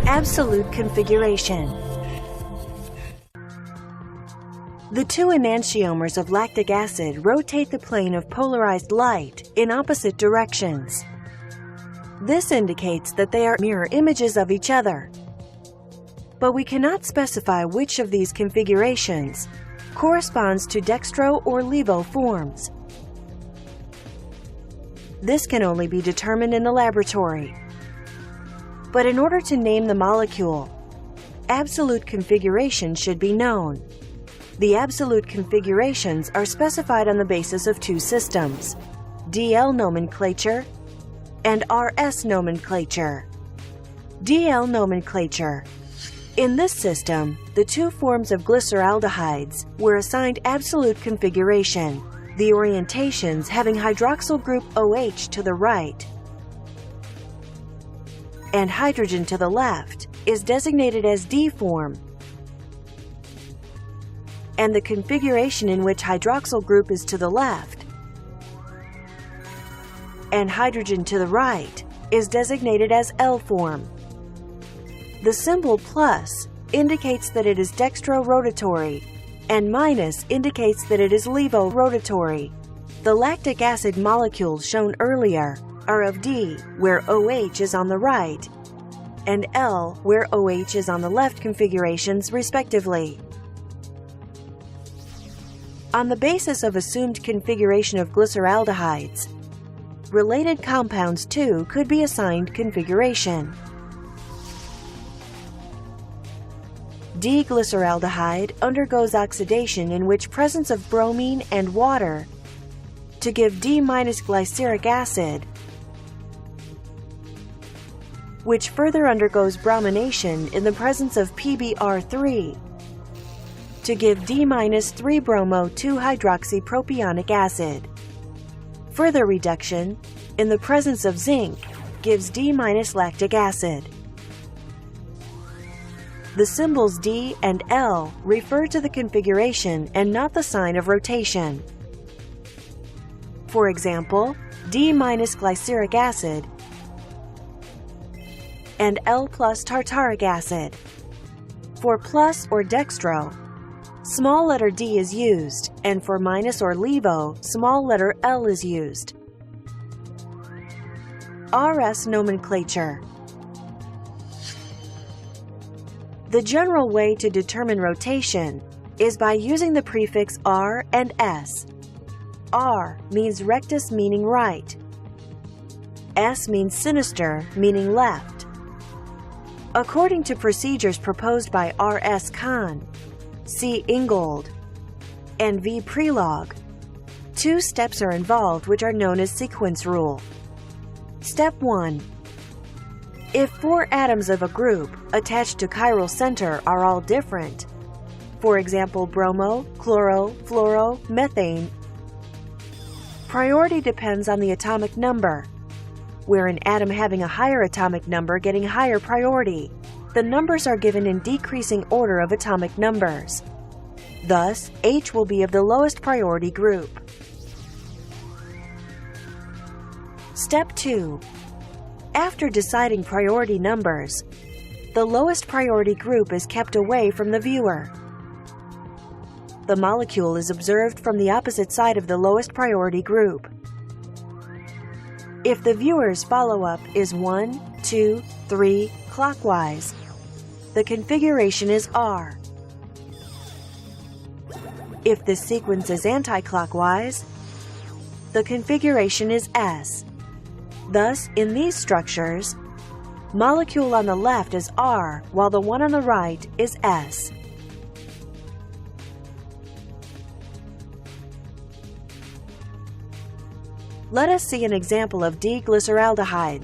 Absolute configuration. The two enantiomers of lactic acid rotate the plane of polarized light in opposite directions. This indicates that they are mirror images of each other. But we cannot specify which of these configurations corresponds to dextro or levo forms. This can only be determined in the laboratory. But in order to name the molecule, absolute configuration should be known. The absolute configurations are specified on the basis of two systems, DL nomenclature and RS nomenclature. DL nomenclature. In this system, the two forms of glyceraldehydes were assigned absolute configuration, the orientations having hydroxyl group OH to the right and hydrogen to the left is designated as D form, and the configuration in which hydroxyl group is to the left and hydrogen to the right is designated as L form. The symbol plus indicates that it is dextro-rotatory, and minus indicates that it is levo-rotatory. The lactic acid molecules shown earlier are of D, where OH is on the right, and L, where OH is on the left configurations, respectively. On the basis of assumed configuration of glyceraldehydes, related compounds too could be assigned configuration. D-glyceraldehyde undergoes oxidation in which presence of bromine and water to give D- glyceric acid, which further undergoes bromination in the presence of PBr3 to give D-3-bromo-2-hydroxypropionic acid. Further reduction in the presence of zinc gives D-lactic acid. The symbols D and L refer to the configuration and not the sign of rotation. For example, D-glyceric acid and L plus tartaric acid. For plus or dextro, small letter D is used, and for minus or levo, small letter L is used. RS nomenclature. The general way to determine rotation is by using the prefix R and S. R means rectus, meaning right. S means sinister, meaning left. According to procedures proposed by R.S. Kahn, C. Ingold, and V. Prelog, two steps are involved which are known as sequence rule. Step 1. If 4 atoms of a group attached to chiral center are all different, for example bromo, chloro, fluoro, methane, priority depends on the atomic number, where an atom having a higher atomic number getting higher priority. The numbers are given in decreasing order of atomic numbers. Thus, H will be of the lowest priority group. Step 2. After deciding priority numbers, the lowest priority group is kept away from the viewer. The molecule is observed from the opposite side of the lowest priority group. If the viewer's follow-up is 1, 2, 3 clockwise, the configuration is R. If the sequence is anti-clockwise, the configuration is S. Thus, in these structures, molecule on the left is R, while the one on the right is S. Let us see an example of D-glyceraldehyde.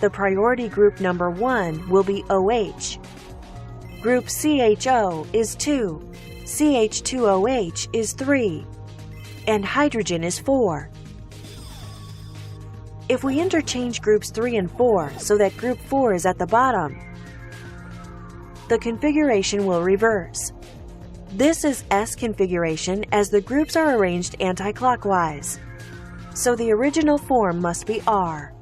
The priority group number 1 will be OH. Group CHO is 2, CH2OH is 3, and hydrogen is 4. If we interchange groups 3 and 4 so that group 4 is at the bottom, the configuration will reverse. This is S configuration as the groups are arranged anti-clockwise. So the original form must be R.